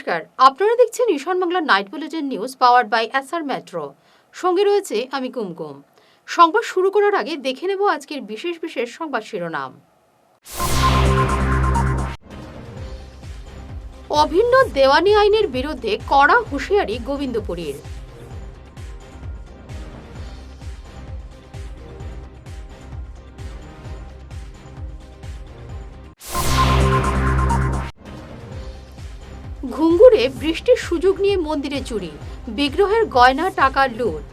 নমস্কার, আপনারা দেখছেন Ishan Bangla night bulletin news powered by SR metro. সঙ্গে রয়েছে আমি কুমকুম। সংবাদ শুরু করার আগে দেখে নেব আজকের বিশেষ বিশেষ সংবাদ শিরোনাম। অভিন্ন দেওয়ানি আইনের বিরুদ্ধে কড়া হুঁশিয়ারি গোবিন্দপুরীর। ঘুঙ্গুরে বৃষ্টির সুযোগ নিয়ে মন্দিরে চুরি, বিগ্রহের গয়না টাকা লুট।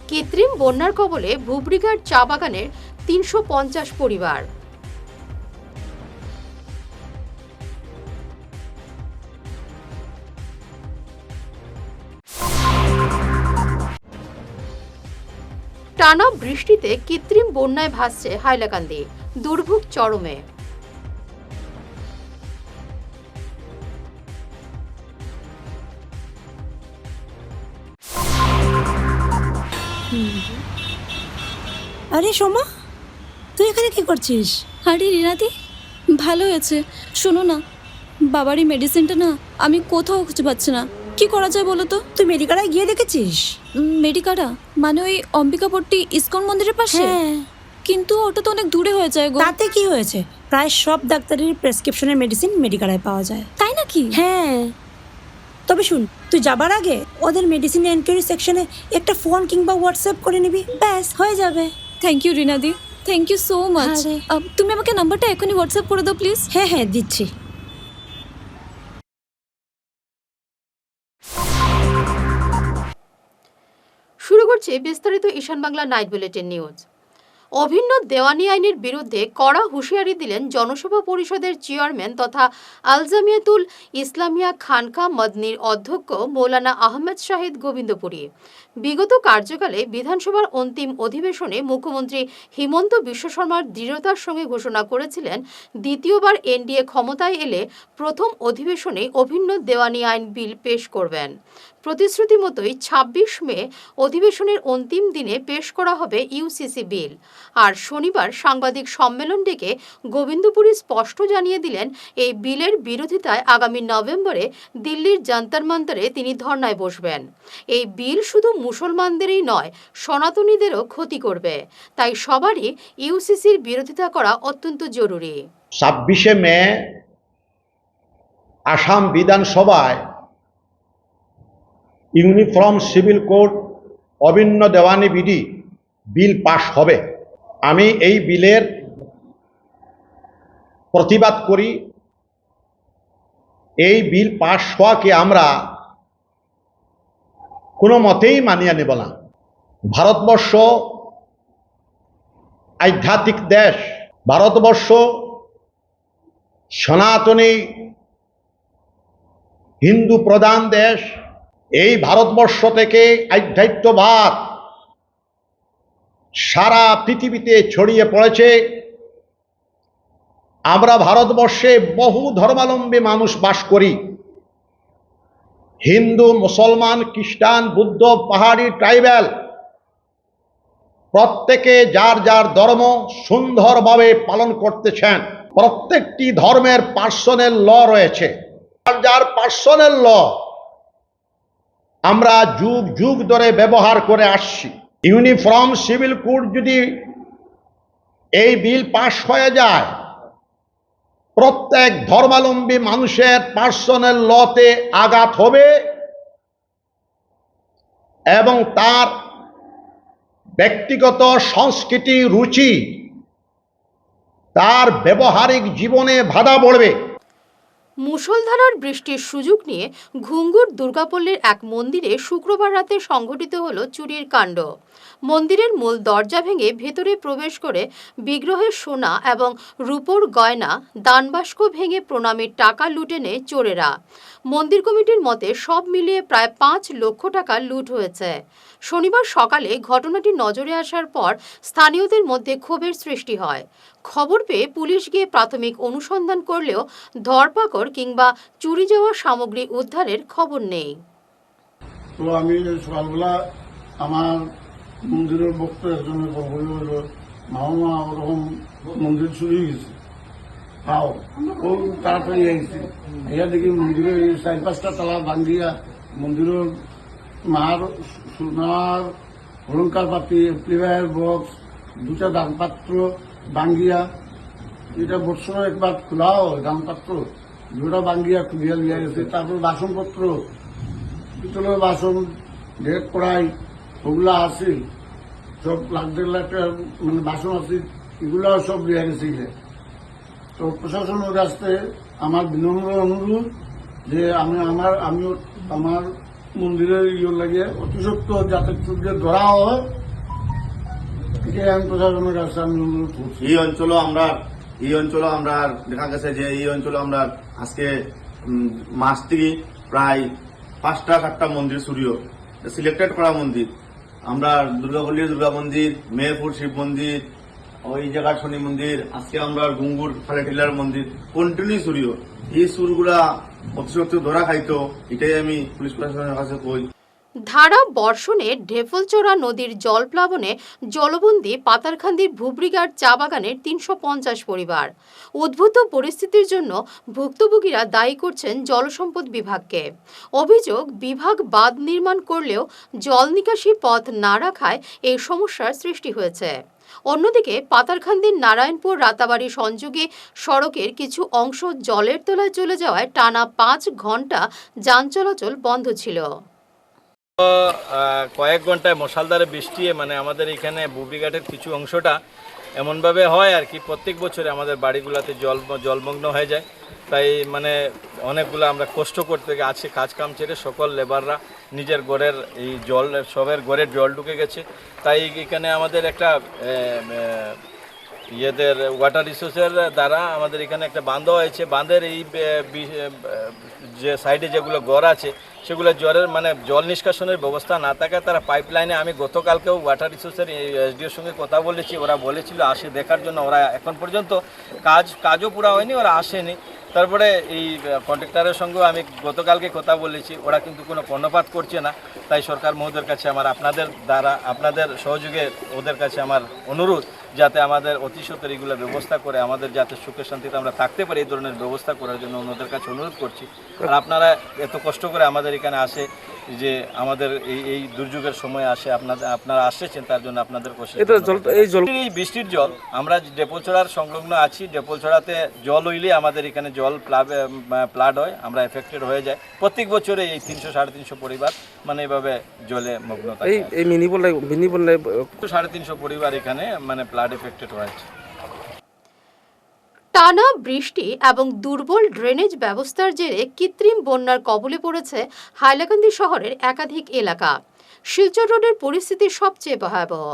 কৃত্রিম বন্যার কবলে ভুবড়িঘাট চা বাগানের ৩৫০ পরিবার। টানা বৃষ্টিতে কৃত্রিম বন্যায় ভাসছে হাইলাকান্দি, দুর্ভোগ চরমে। আরে সোমা, তুই এখানে কি করছিস? আরে রিনাদি, ভালো হয়েছে। শোনো না, বাবারই মেডিসিনটা না আমি কোথাও খুঁজে পাচ্ছি না। কি করা যায় বলো তো? তুই মেডিকালায় গিয়ে দেখেছিস? মেডিকারা মানে ওই অম্বিকাপট্টি ইসকন মন্দিরের পাশে? হ্যাঁ, কিন্তু ওটা তো অনেক দূরে হয়ে যায় গো। তাতে কি হয়েছে? প্রায় সব ডাক্তারের প্রেসক্রিপশনের মেডিসিন মেডিকালায় পাওয়া যায়। তাই নাকি? হ্যাঁ, তবে শুন, তুই যাবার আগে ওদের মেডিসিন এনকোয়ারি সেকশনে একটা ফোন কিংবা হোয়াটসঅ্যাপ করে নিবি, ব্যাস হয়ে যাবে। থ্যাংক ইউ রিনাদি, থ্যাংক ইউ সো মাচ। আরে। তুমি আমাকে নাম্বারটা এখনই হোয়াটসঅ্যাপ করে দাও প্লিজ। হ্যাঁ হ্যাঁ, দিচ্ছি। শুরু করছে বিস্তারিত ঈশান বাংলা নাইট বুলেটিন নিউজ। অভিন্ন দেওয়ানি আইনের বিরুদ্ধে কড়া হুঁশিয়ারি দিলেন জনসভা পরিষদের চেয়ারম্যান তথা আল জামিয়াতুল ইসলামিয়া খানকা মদনির অধ্যক্ষ মৌলানা আহমেদ শাহিদ গোবিন্দপুরী। বিগত কার্যকালে বিধানসভার অন্তিম অধিবেশনে মুখ্যমন্ত্রী হিমন্ত বিশ্ব শর্মার দৃঢ়তার সঙ্গে ঘোষণা করেছিলেন দ্বিতীয়বার এনডিএ ক্ষমতায় এলে প্রথম অধিবেশনে অভিন্ন দেওয়ানি আইন বিল পেশ করবেন। প্রতিশ্রুতি মতোই ২৬ মে অধিবেশনের অন্তিম দিনে পেশ করা হবে ইউসিসি বিল। আর শনিবার সাংবাদিক সম্মেলন ডেকে গোবিন্দপুরী স্পষ্ট জানিয়ে দিলেন এই বিলের বিরোধিতায় আগামী নভেম্বরে দিল্লির যন্তর মন্তরে তিনি ধর্নায় বসবেন। এই বিল শুধু মুসলমানদেরই নয়, সনাতনীদেরও ক্ষতি করবে, তাই সবারই ইউসিসির বিরোধিতা করা অত্যন্ত জরুরি। ২৬শে মে আসাম বিধানসভায় ইউনিফর্ম সিভিল কোড অভিন্ন দেওয়ানি বিধি বিল পাশ হবে। আমি এই বিলের প্রতিবাদ করি। এই বিল পাশ হওয়াকে আমরা কোনো মতেই মানিয়ে নেব না। ভারতবর্ষ আধ্যাত্মিক দেশ, ভারতবর্ষ সনাতনী হিন্দু প্রধান দেশ। এই ভারতবর্ষ থেকে আধ্যাত্মবাদ সারা পৃথিবীতে ছড়িয়ে পড়েছে। আমরা ভারতবর্ষে বহু ধর্মাবলম্বী মানুষ বাস করি। হিন্দু, মুসলমান, খ্রিস্টান, বুদ্ধ, পাহাড়ি, ট্রাইবাল, প্রত্যেকে যার যার ধর্ম সুন্দরভাবে পালন করতেছেন। প্রত্যেকটি ধর্মের পার্সোনাল ল রয়েছে। যার যার পার্সোনাল ল আমরা যুগ যুগ ধরে ব্যবহার করে আসছি। ইউনিফর্ম সিভিল কোড যদি এই বিল পাশ হয়ে যায়, প্রত্যেক ধর্মাবলম্বী মানুষের পার্সোনাল লতে আঘাত হবে এবং তার ব্যক্তিগত সংস্কৃতি, রুচি, তার ব্যবহারিক জীবনে বাধা পড়বে। মুষলধারার বৃষ্টির সুযোগ নিয়ে ঘুঙ্গুর দুর্গাপল্লীর এক মন্দিরে শুক্রবার রাতে সংঘটিত হলো চুরির কাণ্ড। মন্দিরের মূল দরজা ভেঙে ভেতরে প্রবেশ করে বিগ্রহের সোনা এবং রূপোর গয়না, দানবাস্ক ভেঙে প্রণামীর টাকা লুটে নেয় চোরেরা। মন্দির কমিটির মতে সব মিলিয়ে প্রায় ৫ লক্ষ টাকা লুট হয়েছে। শনিবার সকালে ঘটনাটি নজরে আসার পর স্থানীয়দের মধ্যে ক্ষোভের সৃষ্টি হয়। খবর পেয়ে পুলিশ গিয়ে প্রাথমিক অনুসন্ধান করলেও ধরপাকড় কিংবা চুরি যাওয়া সামগ্রী উদ্ধারের খবর নেই। তো আমি সকালবেলা আমার মন্দিরের ভক্ত একজনের খবর হইল মামা ওরকম মন্দির চুরি গেছে পাও ও তাড়াতাড়ি আইছি ইয়া দেখি মন্দিরের 4-5টা তালা ভাঙ্গিয়া মন্দিরের মার সোনার অলঙ্কার পাতি প্লেয়ার বক্স 2টা দানপাত্র ভাঙ্গিয়া এটা বছর একবার খোলা হয় দানপাত্র 2টা ভাঙ্গিয়া খুলিয়া লিয়া গেছে। তারপর বাসনপত্র পিতলের বাসন ডেক কড়াই ওগুলা আছে সব লাখ 1.5 লাখ টাকার মানে বাসন আছে এগুলা সব লিয়া গেছে। তো প্রশাসনের কাছে আমার বিনম্র অনুরোধ যে আমিও আমার মন্দিরের লাগে অতি সত্য যাতে চুরকে ধরা হয় এটাই আমি প্রশাসনের কাছে আমি অনুরোধ করছি। এই অঞ্চলে আমরা দেখা গেছে যে এই অঞ্চলে আমরা আজকে মাস থেকে প্রায় 5টা-7টা মন্দির চুরিও সিলেক্টেড করা মন্দির। আমরা দুর্গাপল্লীর দুর্গা মন্দির, মেহেরপুর শিব মন্দির, ওই জায়গার শনি মন্দির, আজকে আমরা গুঙ্গুর খালেটিলার মন্দির কন্টিনিউ চুরিও। এই চুরগুলা অতিসত্ত্ব ধরা খাইতো, এটাই আমি পুলিশ প্রশাসনের কাছে কই। ধারা বর্ষণে ঢেফলচোরা নদীর জলপ্লাবনে জলবন্দী পাতারকান্দির ভুবরিঘাট চা বাগানের 350 পরিবার। উদ্ভূত পরিস্থিতির জন্য ভুক্তভোগীরা দায়ী করছেন জলসম্পদ বিভাগকে। অভিযোগ, বিভাগ বাঁধ নির্মাণ করলেও জল নিকাশি পথ না রাখায় এই সমস্যার সৃষ্টি হয়েছে। অন্যদিকে পাতারকান্দির নারায়ণপুর রাতাবাড়ি সংযোগী সড়কের কিছু অংশ জলের তলায় চলে যাওয়ায় টানা 5 ঘন্টা যান চলাচল বন্ধ ছিল। কয়েক ঘন্টায় মশালধারে বৃষ্টি মানে আমাদের এখানে বুবরিঘাটের কিছু অংশটা এমনভাবে হয় আর কি, প্রত্যেক বছরে আমাদের বাড়িগুলোতে জলমগ্ন হয়ে যায়। তাই মানে অনেকগুলো আমরা কষ্ট করতে আছে, কাজ কাম ছেড়ে সকল লেবাররা নিজের ঘরের এই জল সবের ঘরের জল ঢুকে গেছে। তাই এখানে আমাদের একটা ইয়েদের ওয়াটার রিসোর্সের দ্বারা আমাদের এখানে একটা বাঁধ হয়েছে। বাঁধের এই যে সাইডে যেগুলো ঘর আছে সেগুলো জলের মানে জল নিষ্কাশনের ব্যবস্থা না থাকায় তারা পাইপলাইনে, আমি গতকালকেও ওয়াটার রিসোর্সের এসডিওর সঙ্গে কথা বলেছি, ওরা বলেছিল আসে দেখার জন্য। ওরা এখন পর্যন্ত কাজও পুরা হয়নি, ওরা আসেনি। তারপরে এই কন্ট্রাক্টরের সঙ্গেও আমি গতকালকে কথা বলেছি, ওরা কিন্তু কোনো কর্ণপাত করছে না। তাই সরকার মহোদয়ের কাছে আমার আপনাদের সহযোগে ওদের কাছে আমার অনুরোধ, যাতে আমাদের অতি সত্বর এগুলো ব্যবস্থা করে আমাদের যাতে সুখে শান্তিতে আমরা থাকতে পারি, এই ধরনের ব্যবস্থা করার জন্য ওনাদের কাছে অনুরোধ করছি। আর আপনারা এত কষ্ট করে আমাদের এখানে আসে, যে আমাদের এই দুর্যোগের সময় আসে, আপনারা আসছেন, তার জন্য আপনাদের এই বৃষ্টির জল আমরা ডেপোছড়ার সংলগ্ন আছি। ডেপোছড়াতে জল হইলে আমাদের এখানে জল প্লাড হয়, আমরা এফেক্টেড হয়ে যায়। প্রত্যেক বছরে এই 300-350 পরিবার মানে এভাবে জলে মগ্ন থাকে। এই মিনি বললে 350 পরিবার এখানে মানে প্লাড এফেক্টেড হয়েছে। টানা বৃষ্টি এবং দুর্বল ড্রেনেজ ব্যবস্থার জেরে কৃত্রিম বন্যার কবলে পড়েছে হাইলাকান্দি শহরের একাধিক এলাকা। শিলচর রোডের পরিস্থিতি সবচেয়ে ভয়াবহ।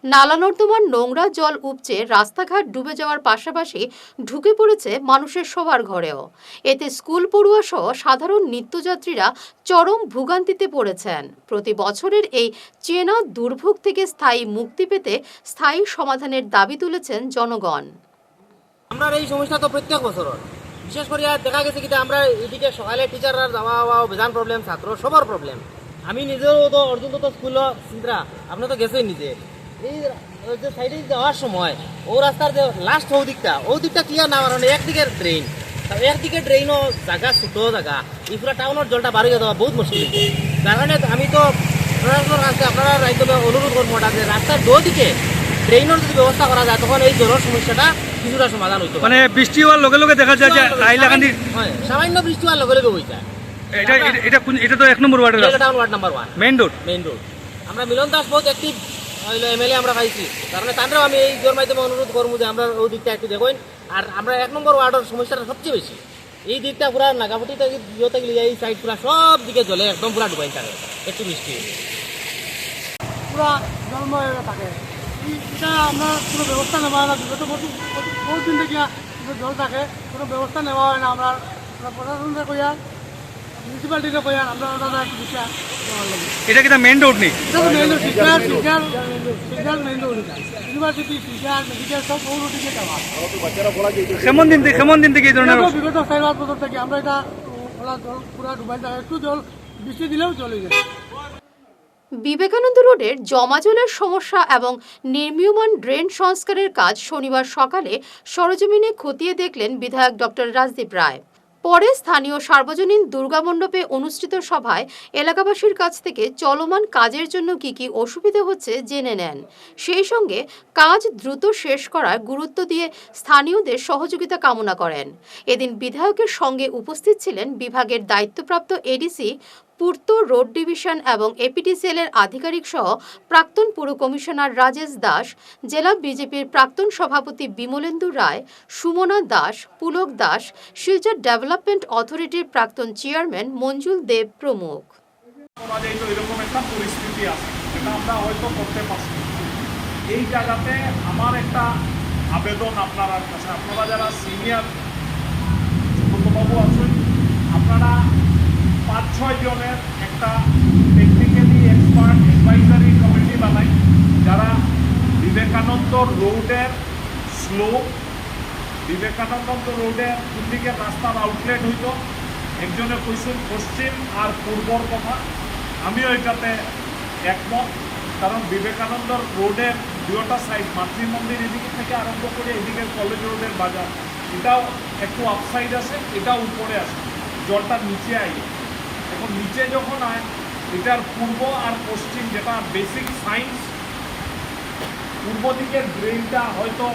নালা নর্দমার নোংরা জল উপচে রাস্তাঘাট ডুবে যাওয়ার পাশাপাশি ঢুকে পড়েছে মানুষের শোবার ঘরেও। এতে স্কুল পড়ুয়া সহ সাধারণ নিত্যযাত্রীরা চরম ভোগান্তিতে পড়েছেন। প্রতি বছরের এই চেনা দুর্ভোগ থেকে স্থায়ী মুক্তি পেতে স্থায়ী সমাধানের দাবি তুলেছেন জনগণ। আমরা এই সমস্যা তো প্রত্যেক বছর, বিশেষ করে দেখা গেছে কিন্তু আমরা এদিকে সকালে টিচাররা যাওয়া বেজান প্রবলেম, ছাত্র সবার প্রবলেম। আমি নিজেও তো অর্জুন তো স্কুল চিন্তা আপনি তো গেছেন নিজে, এই যে সাইডে যাওয়ার সময় ও রাস্তার যে লাস্ট ও দিকটা ক্লিয়ার না, কারণ একদিকে ড্রেইনও জায়গা ছোট জায়গা, এই পুরো টাউনের জলটা বার হয়ে যাওয়া বহুত মুশকিল। যার কারণে আমি তো প্রশাসনের কাছে আপনারা রাজ্যে অনুরোধ করবো যে রাস্তার দুদিকে ড্রেইনের যদি ব্যবস্থা করা যায়, তখন এই জলের সমস্যাটা কিছুটা সমাধান হইতো। মানে বৃষ্টি হওয়ার লগে লগে দেখা যায় যে হাইলাকান্দি সামান্য বৃষ্টি হওয়ার লগে লগে হয়ে যায়। এটা তো 1 নম্বর ওয়ার্ডের ওয়ার্ড নাম্বার 1 মেইন রোড। আমরা মিলন দাস বহুত অ্যাক্টিভ এমএলএ আমরা পাইছি, কারণে তাদেরও আমি এই জোর মাধ্যমে অনুরোধ করবো যে আমরা ওই দিকটা একটু দেখুন। আর আমরা 1 নম্বর ওয়ার্ডের সমস্যাটা সবচেয়ে বেশি, এই দিকটা পুরা নাগাপটি থেকে এই সাইড পুরা সব দিকে জলে একদম পুরা ডুবাই থাকে, একটু বৃষ্টি পুরা জলময় থাকে। এটা আমরা কোনো ব্যবস্থা নেওয়া হয় না, বিগত বহুত দিন থেকে জল থাকে, কোনো ব্যবস্থা নেওয়া হয় না। আমরা প্রশাসনকে কইয়া মিউনিসিপালিটিতে কইয়া আমরা একটু দিশা দেওয়ার লাগে। এটা কি মেইন রোড নেই? এটা তো মেইন রোড, শিকার মেইন রোড, ইউনিভার্সিটি শিকার মেডিকেল সব ওই রোডে যাওয়া। কেমন দিন থেকে এই ধরনের বিগত 4-5 বছর থেকে আমরা এটা জল পুরা ডুবাই থাকে, একটু জল বৃষ্টি দিলেও চলে যায়। বিবেকানন্দ রোডের জমাজলের সমস্যা এবং নির্মীয়মান ড্রেন সংস্কারের কাজ শনিবার সকালে সরেজমিনে খতিয়ে দেখলেন বিধায়ক ডক্টর রাজদীপ রায়। পরে স্থানীয় সার্বজনীন দুর্গামণ্ডপে অনুষ্ঠিত সভায় এলাকাবাসীর কাছ থেকে চলমান কাজের জন্য কি অসুবিধা হচ্ছে জেনে নেন। সেই সঙ্গে কাজ দ্রুত শেষ করার গুরুত্ব দিয়ে স্থানীয়দের সহযোগিতা কামনা করেন। এদিন বিধায়কের সঙ্গে উপস্থিত ছিলেন বিভাগের দায়িত্বপ্রাপ্ত এডিসি, পূর্ত রোড ডিভিশন এবং এপিডিসিএল-এর আধিকারিক সহ প্রাক্তন পুর কমিশনার রাজেশ দাস, জেলা বিজেপির প্রাক্তন সভাপতি বিমলেন্দু রায়, সুমনা দাস, পুলক দাস, শিলচর ডেভেলপমেন্ট অথরিটির প্রাক্তন চেয়ারম্যান মঞ্জুল দেব প্রমুখ। এরকম একটা পরিস্থিতি আছে, এটা আমরা হয়তো করতে পারছি। এই জায়গাতে আমার একটা আবেদন আপনারা কাছে, আপনারা যারা সিনিয়র বাবু আছেন, আপনারা 5-6 জনের একটা টেকনিক্যালি এক্সপার্ট অ্যাডভাইজারি কমিটি বানাই, যারা বিবেকানন্দ রোডের স্লোপ, বিবেকানন্দ রোডের কোন দিকে রাস্তার আউটলেট হইত, একজনে কইসুন পশ্চিম আর পূর্বর কথা। আমিও এটাতে একমত, কারণ বিবেকানন্দ রোডের দুটা সাইড, মাতৃ মন্দির এদিকে থেকে আরম্ভ করে এদিকে কলেজ রোডের বাজার, এটাও একটু আপসাইড আছে, এটাও উপরে আছে, জলটা নিচে আই। এখন নিচে যখন আয়, এটার পূর্ব আর পশ্চিম যেটা বেসিক সায়েন্স, পূর্ব দিকের ড্রেনটা হয়তো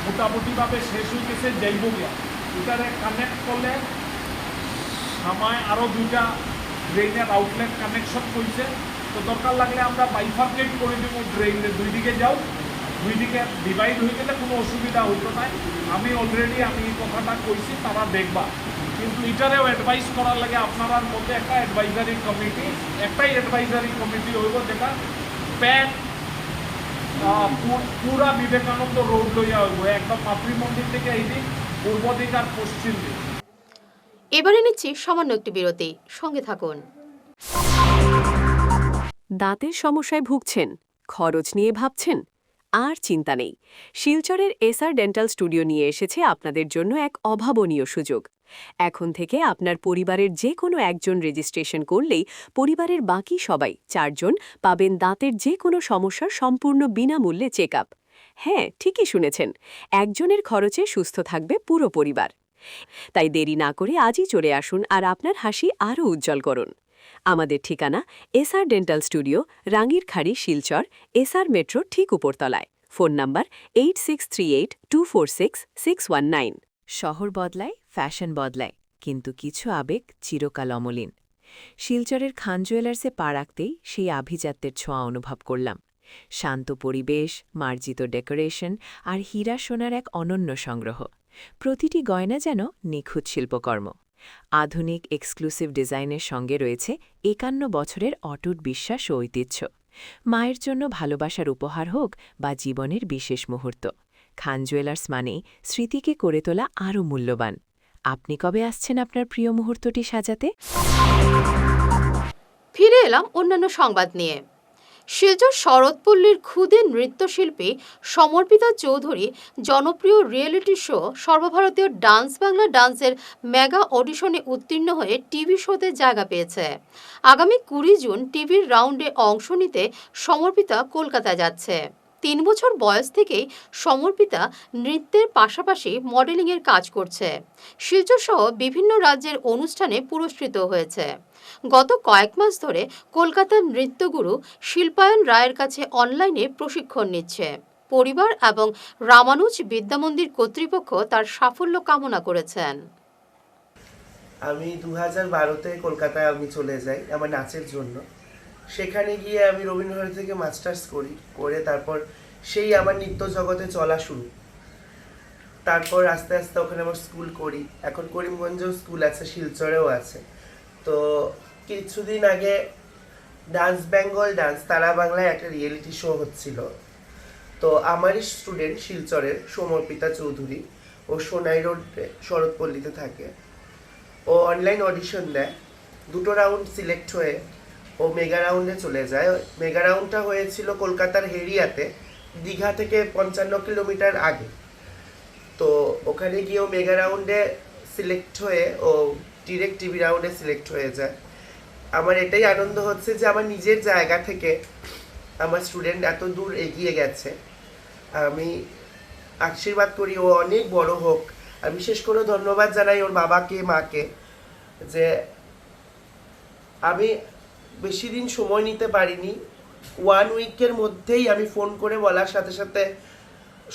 মোটামুটিভাবে শেষ হয়ে গেছে, যাইব গিয়া এটারে কানেক্ট করলে আমায় আরও 2টা ড্রেনের আউটলেট কানেকশন করছে। তো দরকার লাগলে আমরা বাইফার্কেট করে দেব, ড্রেনের 2 দিকে যাও, 2 দিকে ডিভাইড হয়ে গেলে কোনো অসুবিধা হইতো না। আমি অলরেডি এই কথাটা কইছি, তারা দেখবা। কিন্তু এটারেও অ্যাডভাইস করার লাগে আপনার মধ্যে একটা অ্যাডভাইজারি কমিটি, একটাই অ্যাডভাইজারি কমিটি হইব, যেটা প্যান পুরা বিবেকানন্দ রোড লইয়া হইব, একদম মাতৃ মন্দির থেকে এই দিক, পূর্ব দিক আর পশ্চিম দিক। এবারে নিচ্ছি সামান্য একটি বিরতি, সঙ্গে থাকুন। দাঁতের সমস্যায় ভুগছেন, খরচ নিয়ে ভাবছেন? আর চিন্তা নেই, শিলচরের এসআর ডেন্টাল স্টুডিও নিয়ে এসেছে আপনাদের জন্য এক অভাবনীয় সুযোগ। এখন থেকে আপনার পরিবারের যে কোনো একজন রেজিস্ট্রেশন করলেই পরিবারের বাকি সবাই 4 জন পাবেন দাঁতের যে কোনো সমস্যার সম্পূর্ণ বিনামূল্যে চেক আপ। হ্যাঁ, ঠিকই শুনেছেন, একজনের খরচে সুস্থ থাকবে পুরো পরিবার। তাই দেরি না করে আজই চলে আসুন আর আপনার হাসি আরও উজ্জ্বল করুন। আমাদের ঠিকানা SR dental studio, Rangirkhari, Silchar, SR metro ঠিক উপরতলায়। Phone number 8638246619। শহর বদলায়, ফ্যাশন বদলায়, কিন্তু কিছু আবেগ চিরকাল অমলিন। শিলচরের খান জুয়েলার্সে পা রাখতেই সেই আভিজাত্যের ছোঁয়া অনুভব করলাম। শান্ত পরিবেশ, মার্জিত ডেকোরেশন আর হীরা সোনার এক অনন্য সংগ্রহ। প্রতিটি গয়না যেন নিখুঁত শিল্পকর্ম। আধুনিক এক্সক্লুসিভ ডিজাইনের সঙ্গে রয়েছে 51 বছরের অটুট বিশ্বাস ও ঐতিহ্য। মায়ের জন্য ভালোবাসার উপহার হোক বা জীবনের বিশেষ মুহূর্ত, খান জুয়েলার্স মানেই স্মৃতিকে করে তোলা আরও মূল্যবান। আপনি কবে আসছেন আপনার প্রিয় মুহূর্তটি সাজাতে? ফিরে এলাম অন্যান্য সংবাদ নিয়ে। শিলচর শরৎপল্লীর ক্ষুদে নৃত্যশিল্পী সমর্পিতা চৌধুরী জনপ্রিয় রিয়েলিটি শো সর্বভারতীয় ডান্স বাংলা ডান্সের মেগা অডিশনে উত্তীর্ণ হয়ে টিভি শোতে জায়গা পেয়েছে। আগামী 20 জুন টিভির রাউন্ডে অংশ নিতে সমর্পিতা কলকাতা যাচ্ছে। 3 বছর বয়স থেকেই সমর্পিতা নৃত্যের পাশাপাশি মডেলিংয়ের কাজ করছে। শিলচর সহ বিভিন্ন রাজ্যের অনুষ্ঠানে পুরস্কৃত হয়েছে। গত কয়েক মাস ধরে কলকাতার নৃত্যগুরু শিল্পায়ন রায়ের কাছে অনলাইনে প্রশিক্ষণ নিচ্ছে। পরিবার এবং রামানুজ বিদ্যামন্দির কর্তৃপক্ষ তার সাফল্য কামনা করেছেন। আমি 2012-তে কলকাতায় চলে যাই আমার নাচের জন্য। সেখানে গিয়ে আমি রবীন্দ্রভারতী থেকে মাস্টার্স করে তারপর সেই আমার নৃত্য জগতে চলা শুরু। তারপর আস্তে আস্তে ওখানে আমার স্কুল করি। এখন করিমগঞ্জেও স্কুল আছে, শিলচরেও আছে। তো কিছুদিন আগে ডান্স বেঙ্গল ডান্স তারা বাংলায় একটা রিয়েলিটি শো হচ্ছিল। তো আমারই স্টুডেন্ট শিলচরের সমর্পিতা চৌধুরী, ও সোনাই রোড শরৎপল্লীতে থাকে। ও অনলাইন অডিশন দেয়, 2টো রাউন্ড সিলেক্ট হয়ে ও মেগা রাউন্ডে চলে যায়। মেগা রাউন্ডটা হয়েছিল কলকাতার হেরিয়াতে, দীঘা থেকে 55 কিলোমিটার আগে। তো ওখানে গিয়ে ও মেগা রাউন্ডে সিলেক্ট হয়ে ও ডিরেক্ট টিভি রাউন্ডে সিলেক্ট হয়ে যায়। আমার এটাই আনন্দ হচ্ছে যে আমার নিজের জায়গা থেকে আমার স্টুডেন্ট এত দূর এগিয়ে গেছে। আমি আশীর্বাদ করি ও অনেক বড় হোক। আর বিশেষ করে ধন্যবাদ জানাই ওর বাবাকে মাকে, যে আমি বেশি দিন সময় নিতে পারিনি, 1 উইকের মধ্যেই আমি ফোন করে বলার সাথে সাথে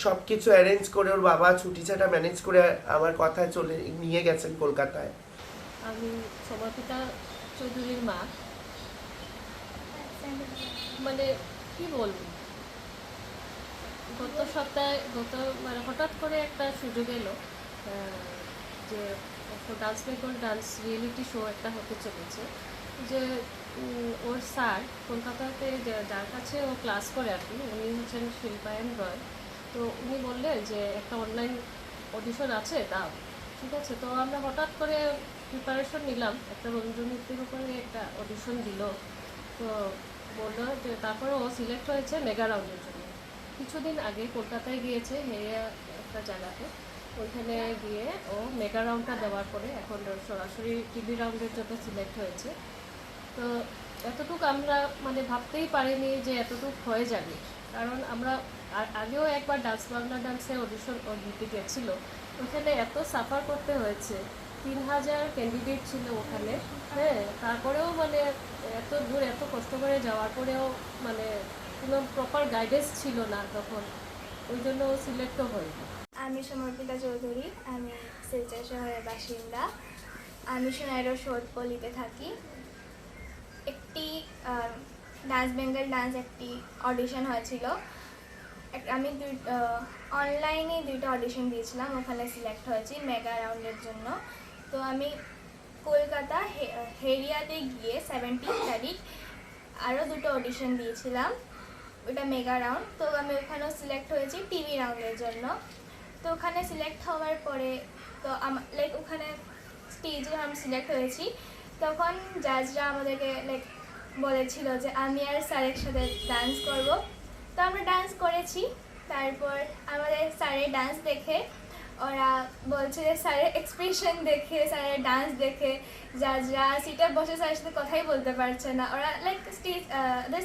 সব কিছু অ্যারেঞ্জ করে ওর বাবা ছুটি ছাটা ম্যানেজ করে আমার কথায় চলে নিয়ে গেছেন কলকাতায়। আমি সমর্পিতা চৌধুরীর মা। মানে কি বলবো, গত সপ্তাহে মানে হঠাৎ করে একটা সুযোগ এলো যে dance Bengal dance reality show একটা হতে চলেছে, যে ওর স্যার কলকাতাতে যার কাছে ও ক্লাস করে আর কি, উনি হচ্ছেন শিল্পায়ন রয়। তো উনি বললেন যে একটা অনলাইন অডিশন আছে, দাও। ঠিক আছে, তো আমরা হঠাৎ করে প্রিপারেশন নিলাম, একটা রঞ্জনীতির উপরে একটা অডিশন দিল। তো বললো যে তারপরে ও সিলেক্ট হয়েছে মেগা রাউন্ডের জন্য। কিছুদিন আগে কলকাতায় গিয়েছে হেরিয়া একটা জায়গাতে, ওইখানে গিয়ে ও মেগা রাউন্ডটা দেওয়ার পরে এখন সরাসরি টিভি রাউন্ডের জন্য সিলেক্ট হয়েছে। তো এতটুকু আমরা মানে ভাবতেই পারিনি যে এতটুকু হয়ে যাবে, কারণ আমরা আগেও একবার ডান্স বাংলা ডান্সে অডিশন দিতে গেছিল, ওখানে এত সাফার করতে হয়েছে, 3000 ক্যান্ডিডেট ছিল ওখানে। হ্যাঁ, তারপরেও মানে এত দূর এত কষ্ট করে যাওয়ার পরেও মানে কোনো প্রপার গাইডেন্স ছিল না তখন, ওই জন্য সিলেক্টও হয়নি। আমি সমর্পিতা চৌধুরী, আমি শিলচর শহরের বাসিন্দা। আমি সোনাইরো শোধপল্লিতে থাকি। একটি ডান্স বেঙ্গল ডান্স একটি অডিশন হয়েছিল। আমি অনলাইনে 2টা অডিশন দিয়েছিলাম, ওখানে সিলেক্ট হয়েছি মেগা রাউন্ডের জন্য। তো আমি কলকাতা হেরিয়াতে গিয়ে 17 তারিখ আরও 2টো অডিশন দিয়েছিলাম, ওটা মেগা রাউন্ড। তো আমি ওখানেও সিলেক্ট হয়েছি টিভি রাউন্ডের জন্য। তো ওখানে সিলেক্ট হওয়ার পরে তো লাইক ওখানে স্টেজে আমি সিলেক্ট হয়েছি, তখন জাজরা আমাদেরকে লাইক বলেছিল যে আমি আর স্যারের সাথে ডান্স করব। তো আমরা ডান্স করেছি। তারপর আমাদের স্যারের ডান্স দেখে ওরা বলছে যে স্যারের এক্সপ্রেশন দেখে, স্যারের ডান্স দেখে জাজরা সিটে বসে স্যারের সাথে কথাই বলতে পারছে না, ওরা লাইক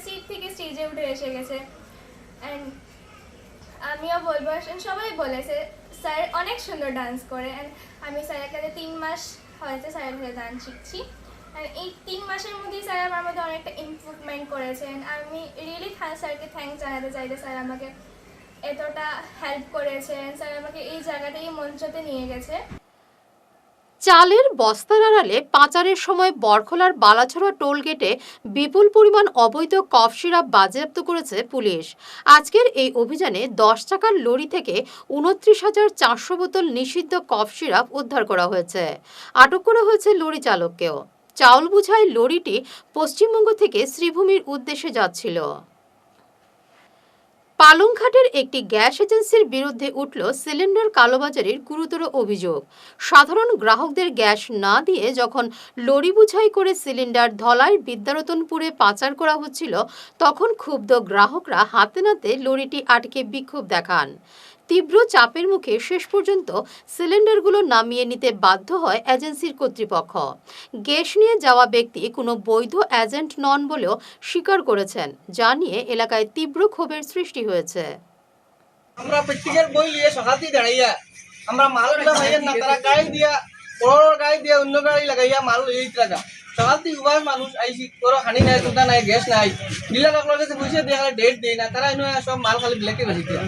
সিট থেকে স্টেজে উঠে এসে গেছে। অ্যান্ড আমিও বলবো, সবাই বলেছে স্যার অনেক সুন্দর ডান্স করে। অ্যান্ড আমি স্যারের কাছে 3 মাস হয়েছে স্যারের কাছে ডান্স শিখছি। অ্যান্ড এই 3 মাসের মধ্যেই স্যার আমার মধ্যে অনেকটা ইমপ্রুভমেন্ট করেছেন। আমি রিয়েলি স্যারকে থ্যাঙ্কস জানাতে চাই যে স্যার আমাকে এতটা হেল্প করেছেন, স্যার আমাকে এই জায়গাতেই মঞ্চতে নিয়ে গেছে। চালের বস্তার আড়ালে পাচারের সময় বরখলার বালাছড়া টোলগেটে বিপুল পরিমাণ অবৈধ কফ সিরাপ বাজেয়াপ্ত করেছে পুলিশ। আজকের এই অভিযানে 10 টাকার লরি থেকে 29,400 বোতল নিষিদ্ধ কফ সিরাপ উদ্ধার করা হয়েছে। আটক করা হয়েছে লরি চালককেও। চাউল বোঝাই লরিটি পশ্চিমবঙ্গ থেকে শ্রীভূমির উদ্দেশ্যে যাচ্ছিল। পালংঘাটের একটি গ্যাস এজেন্সির বিরুদ্ধে উঠল সিলিন্ডার কালোবাজারির গুরুতর অভিযোগ। সাধারণ গ্রাহকদের গ্যাস না দিয়ে যখন লরি বোঝাই করে সিলিন্ডার ধলাই বিদ্যারতনপুরে পাচার করা হচ্ছিল, তখন ক্ষুব্ধ গ্রাহকরা হাতে নাতে লরিটি আটকে বিক্ষোভ দেখান। তীব্র চাপের মুখে শেষ পর্যন্ত সিলিন্ডারগুলো নামিয়ে নিতে বাধ্য হয় এজেন্সির কর্তৃপক্ষ। গ্যাস নিয়ে যাওয়া ব্যক্তি কোনো বৈধ এজেন্ট নন বলেও স্বীকার করেছেন, যা নিয়ে এলাকায় তীব্র ক্ষোভের সৃষ্টি হয়েছে। আমরা প্র্যাকটিক্যাল বই নিয়ে সকালতে দাঁড়াইয়া আমরা মালগুলো ভাইয়ের না, তারা গাড়ি দিয়া বড় গাড়ি দিয়া অন্য গাড়ি লাগাইয়া মাল এই লাগা সকালতে উভয় মানুষ আইসি কোনো হানি নাই, দুটা নাই, গ্যাস নাই, ডিলার আপনার কাছে বুঝে দিয়ে ডেট দেয় না, তারা এনে সব মাল খালি ব্ল্যাকে বেশি দিয়া।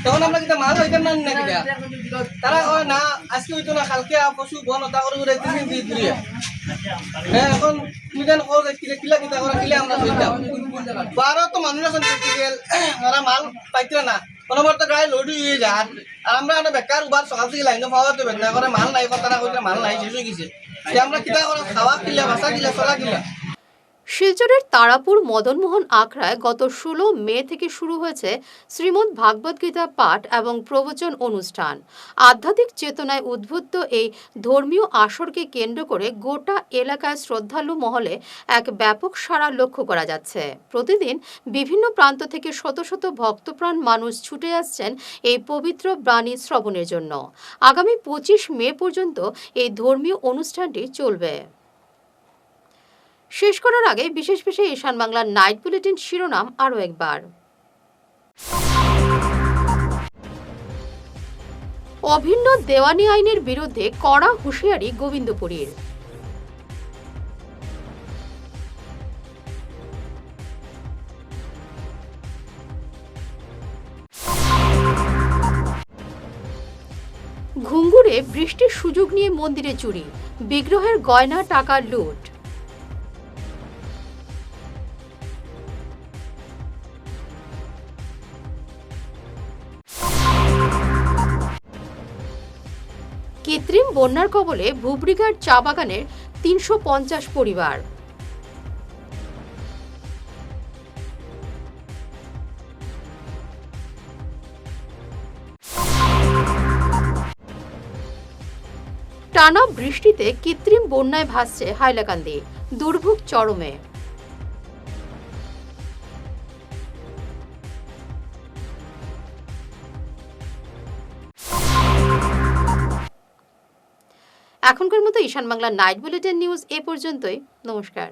তখন আমরা কিন্তু মাল হইতাম না নাকি দেয়া, তারা কয় না আজকে হইতো না, কালকে পশু বন হতা করে ঘুরে 3 দিন ঘুরিয়া। হ্যাঁ, এখন তুমি যেন কো কিলা কিলা কিতা করে কিলে আমরা হইতাম 12 তো মানুষ আছেন প্র্যাকটিক্যাল, ওরা মাল পাইতে না, অনবরত গাড়ি লোড হয়ে যায়। আর আমরা বেকার উবার সকাল থেকে লাইনে পাওয়া তো বেদনা করে মাল নাই, তারা কইলে মাল নাই, শেষ হয়ে গেছে। আমরা কিতা করে খাওয়া কিলা বাসা কিলা চলা কিলা। শিলচরের তারাপুর মদনমোহন আখড়ায় গত 16 মে থেকে শুরু হয়েছে শ্রীমদ্ ভাগবত গীতা পাঠ এবং প্রবচন অনুষ্ঠান। আধ্যাত্মিক চেতনায় উদ্বুদ্ধ এই ধর্মীয় আসরকে কেন্দ্র করে গোটা এলাকায় শ্রদ্ধালু মহলে এক ব্যাপক সাড়া লক্ষ্য করা যাচ্ছে। প্রতিদিন বিভিন্ন প্রান্ত থেকে শত শত ভক্তপ্রাণ মানুষ ছুটে আসছেন এই পবিত্র বাণী শ্রবণের জন্য। আগামী 25 মে পর্যন্ত এই ধর্মীয় অনুষ্ঠানটি চলবে। শেষ করার আগে বিশেষ ঈশান বাংলার নাইট বুলেটিন শিরোনাম আরও একবার। অভিন্ন দেওয়ানি আইনের বিরুদ্ধে কড়া হুঁশিয়ারি গোবিন্দপুরীর। ঘুঙ্গুরে বৃষ্টির সুযোগ নিয়ে মন্দিরে চুরি, বিগ্রহের গয়না টাকা লুট। কৃত্রিম বন্যার কবলে ভুবড়িঘাট চা বাগানের ৩৫০ পরিবার। টানা বৃষ্টিতে কৃত্রিম বন্যায় ভাসছে হাইলাকান্দি, দুর্ভোগ চরমে। এখনকার মতো ঈশান বাংলা নাইট বুলেটিন নিউজ এ পর্যন্তই। নমস্কার।